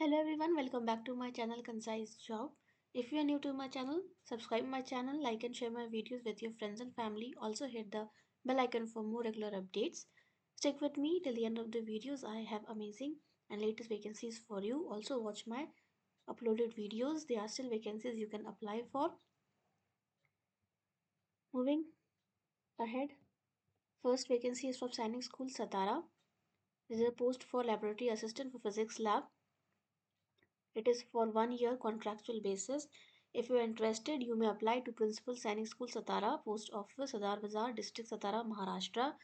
Hello everyone, welcome back to my channel Concise Job. If you are new to my channel, subscribe my channel, like and share my videos with your friends and family. Also hit the bell icon for more regular updates. Stick with me till the end of the videos. I have amazing and latest vacancies for you. Also watch my uploaded videos. There are still vacancies you can apply for. Moving ahead, first vacancy is from Sainik School, Satara. This is a post for laboratory assistant for physics lab. It is for 1 year contractual basis. If you are interested, you may apply to Principal Sainik School, Satara, Post Office, Sadar Bazaar, District Satara, Maharashtra.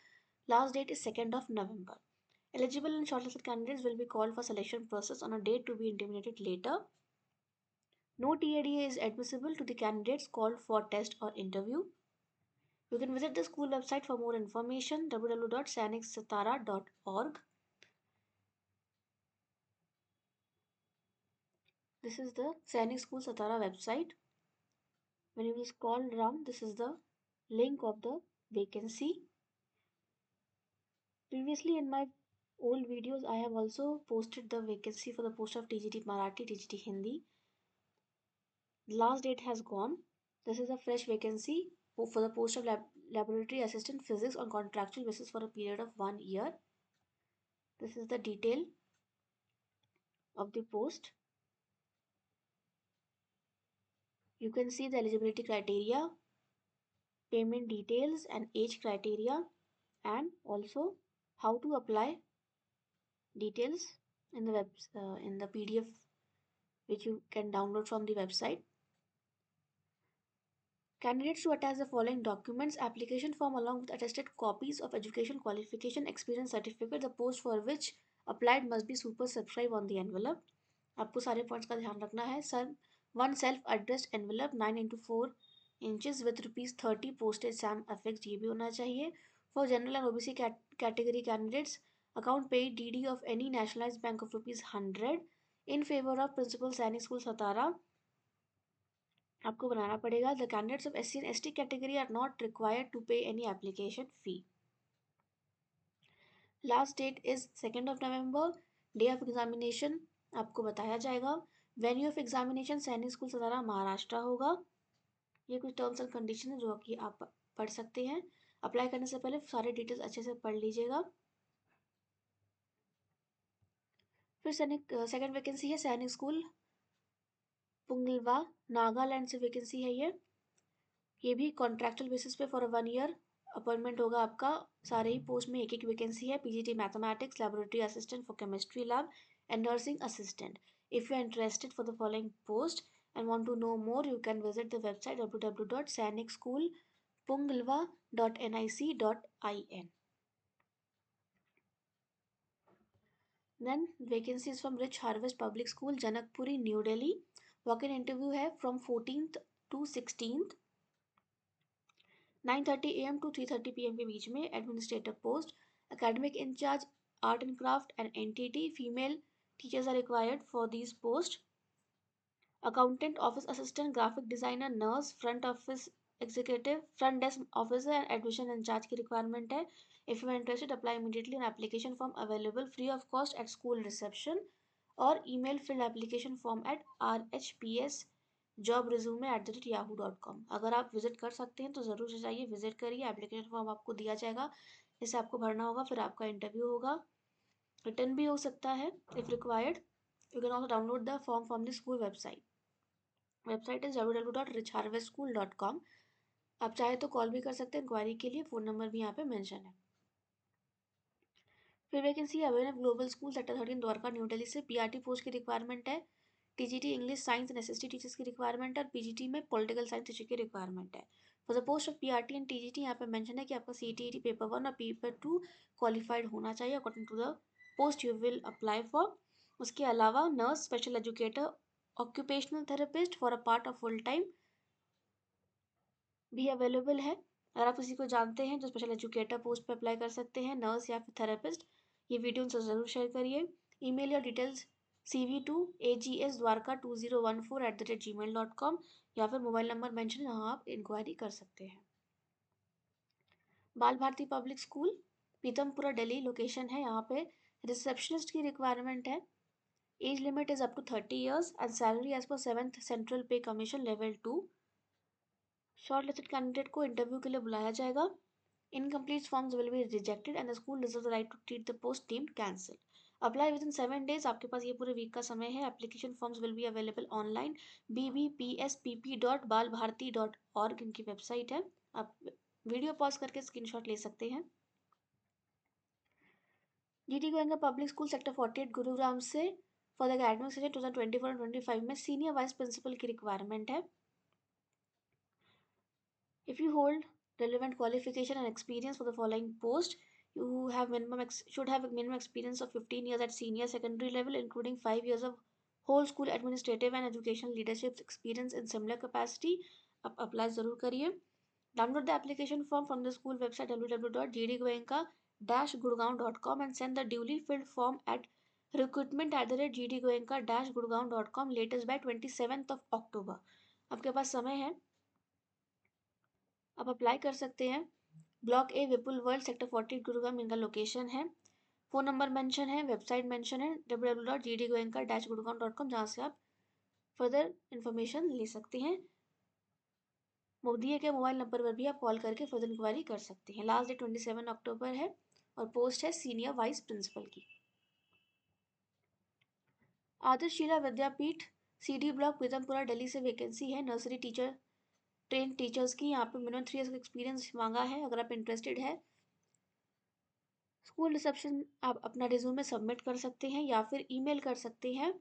Last date is 2nd of November. Eligible and shortlisted candidates will be called for selection process on a date to be intimated later. No TADA is admissible to the candidates called for test or interview. You can visit the school website for more information www.sainiksatara.org. This is the Sainik School Satara website. When you will scroll down, this is the link of the vacancy. Previously in my old videos, I have also posted the vacancy for the post of TGT Marathi, TGT Hindi. The last date has gone. This is a fresh vacancy for the post of laboratory assistant physics on contractual basis for a period of 1 year. This is the detail of the post. You can see the eligibility criteria, payment details and age criteria, and also how to apply details in the in the PDF which you can download from the website. Candidates to attach the following documents: application form along with attested copies of education qualification, experience certificate. The post for which applied must be super subscribed on the envelope. आपको सारे points का ध्यान रखना है. Sir, one self addressed envelope 9x4 with ₹30 postage same affixed ये भी होना चाहिए. For general and OBC category candidates, account payee DD of any nationalised bank of ₹100 in favour of principal Sainik school Satara आपको बनाना पड़ेगा. The candidates of SC and ST category are not required to pay any application fee. Last date is 2nd of November. Day of examination आपको बताया जाएगा. Venue of examination सैनिक school सतारा महाराष्ट्र होगा. ये कुछ टर्म्स एंड कंडीशन है जो कि आप पढ़ सकते हैं. अप्लाई करने से पहले सारे डिटेल्स अच्छे से पढ़ लीजिएगा. फिर सैनिक सेकेंड वैकेंसी है सैनिक स्कूल पुंगलवा, नागालैंड से वैकेंसी है ये भी कॉन्ट्रैक्चुअल बेसिस पे फॉर 1 year अपॉइंटमेंट होगा आपका. सारे ही पोस्ट में एक एक वैकेंसी है. PGT mathematics, laboratory assistant for chemistry lab and nursing assistant. If you are interested for the following post and want to know more, you can visit the website www.sainikschoolpungalwa.nic.in. Then vacancies from Rich Harvest Public School, Janakpuri, New Delhi. Walk-in interview है from 14th to 16th, 9:30 AM to 3:30 PM के बीच में. Administrator post, academic incharge art and craft and NTT. Female teachers are required for these post. Accountant, office assistant, graphic designer, nurse, front office executive, front desk officer and admission incharge की requirement है. If you are interested, apply immediately. An application form available free of cost at school reception और email filled application form at rhpsjobresume@yahoo.com. अगर आप visit कर सकते हैं तो ज़रूर से जाइए, विजिट करिए. एप्लीकेशन फॉर्म आपको दिया जाएगा, जिसे आपको भरना होगा. फिर आपका इंटरव्यू होगा. रिटर्न भी हो सकता है if required. You can also download the form from the school website. Website is www.richharvestschool.com. आप चाहे तो कॉल भी कर सकते हैं इंक्वायरी के लिए. फ़ोन नंबर भी यहाँ पे मेंशन है. फिर vacancy available global school sector 13 Dwarka new Delhi से. पीआरटी पोस्ट की रिक्वायरमेंट है. TGT English science and SST teachers की रिक्वायरमेंट है. और पीजीटी में पॉलिटिकल साइंस टीचर की रिक्वायरमेंट है. For the post of PRT and TGT यहाँ पे मेंशन है कि आपका सीटीईटी पेपर 1 और पेपर 2 क्वालिफाइड होना चाहिए according to the post you will apply for. उसके अलावा nurse, special educator, occupational therapist for a part of full time भी अवेलेबल है. अगर आप किसी को जानते हैं जो स्पेशल एजुकेटर पोस्ट पे अप्लाई कर सकते हैं, नर्स या फिर थेरेपिस्ट, ये वीडियो उनसे ज़रूर शेयर करिए. ईमेल या डिटेल्स cv2ags.dwarka2014@gmail.com या फिर मोबाइल नंबर मेंशन यहाँ आप इंक्वायरी कर सकते हैं. Bal Bharati public school, Pitampura Delhi location है. यहाँ पे रिसेप्शनिस्ट की रिक्वायरमेंट है. Age limit is up to 30 years and salary as per 7th Central Pay Commission Level 2. Short listed candidate को इंटरव्यू के लिए बुलाया जाएगा. Incomplete forms will be rejected and the school reserves the right to treat the post deemed cancelled. Apply within 7 days. आपके पास ये पूरे week का समय है. Application forms will be available online. bbpspp.balbharti.org इनकी वेबसाइट है. आप वीडियो पॉज करके स्क्रीनशॉट ले सकते हैं. GT Goenka public school sector 48 Gurugram से फॉर द एकेडमिक सेशन 2024-25 में सीनियर वाइस प्रिंसिपल की रिक्वायरमेंट है. If you hold relevant qualification and experience for the following post, you have should have a minimum experience of 15 years at senior secondary level, including 5 years of whole school administrative and educational leadership experience in similar capacity. आप apply ज़रूर करिए. Download the application form from the school website www.gdgoenka-gurgaon.com and send the duly filled form at recruitment@gdgoenka-gurgaon.com latest by 27th of October. आपके पास समय है, आप apply कर सकते हैं. ब्लॉक ए विपुल वर्ल्ड सेक्टर 40 गुरुग्राम इनका लोकेशन है. फ़ोन नंबर मेंशन है, वेबसाइट मेंशन है www.gdgoenka-gurgaon.com जहाँ से आप फर्दर इन्फॉर्मेशन ले सकते हैं. दिए के मोबाइल नंबर पर भी आप कॉल करके फर्दर इंक्वायरी कर सकते हैं. लास्ट डेट 27 अक्टूबर है और पोस्ट है सीनियर वाइस प्रिंसिपल की. आदर्श शीला विद्यापीठ CD ब्लॉक पीतमपुरा दिल्ली से वैकेंसी है. नर्सरी टीचर ट्रेन टीचर्स की. यहाँ पे मिनिमम 3 ईयर्स का एक्सपीरियंस मांगा है. अगर आप इंटरेस्टेड है, स्कूल रिसेप्शन आप अपना रिज्यूमे सबमिट कर सकते हैं या फिर ईमेल कर सकते हैं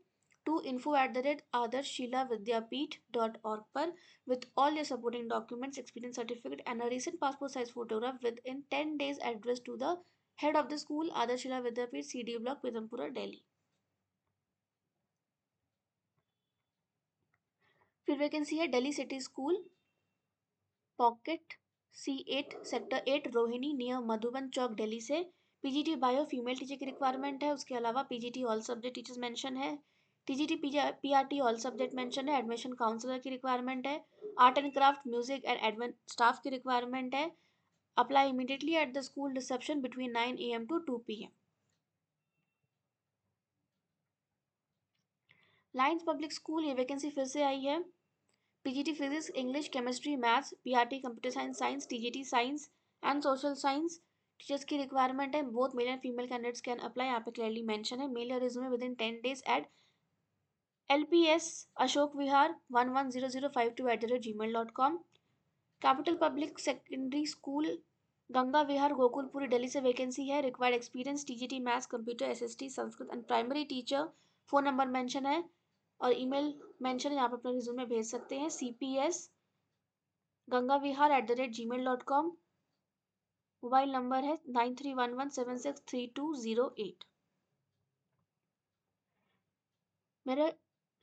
to info@adarshshilavidyapeeth.org पर with all your supporting documents, experience certificate and a recent passport size photograph within 10 days addressed to the head of the school, Adarsh Shila Vidyapeeth, CD Block, Pitampura, Delhi. फिर vacancy है Delhi city school pocket C8 sector 8 Rohini near Madhuban Chowk Delhi से. PGT bio female teacher की requirement है. उसके अलावा PGT all subject teachers mention है. TGT PRT all subject mention है. Admission counsellor की रिक्वायरमेंट है. Art and craft music and admin staff की रिक्वायरमेंट है. Apply immediately at the school reception between 9 AM to 2 PM. Lions public school ये vacancy फिर से आई है. PGT physics English chemistry maths PRT computer science TGT science and social science teachers की requirement है. Both male and female candidates can apply. यहाँ पे clearly mention है. Mail your resume within 10 days at LPS Ashok Vihar 110052@gmail.com. Capital public secondary school Ganga Vihar Gokulpuri Delhi से vacancy है. Required experience TGT maths computer SST Sanskrit and primary teacher. Phone number mention है और email mention है. यहाँ पर अपना रिज्यूमे भेज सकते हैं. CPS gangavihar@gmail.com. मोबाइल नंबर है 9311763208. मेरे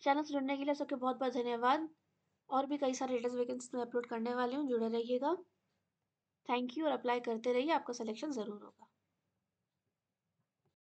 चैनल से जुड़ने के लिए सबके बहुत बहुत धन्यवाद. और भी कई सारे लेटेस्ट वैकेंसी मैं अपलोड करने वाली हूँ, जुड़े रहिएगा. थैंक यू और अप्लाई करते रहिए, आपका सिलेक्शन ज़रूर होगा.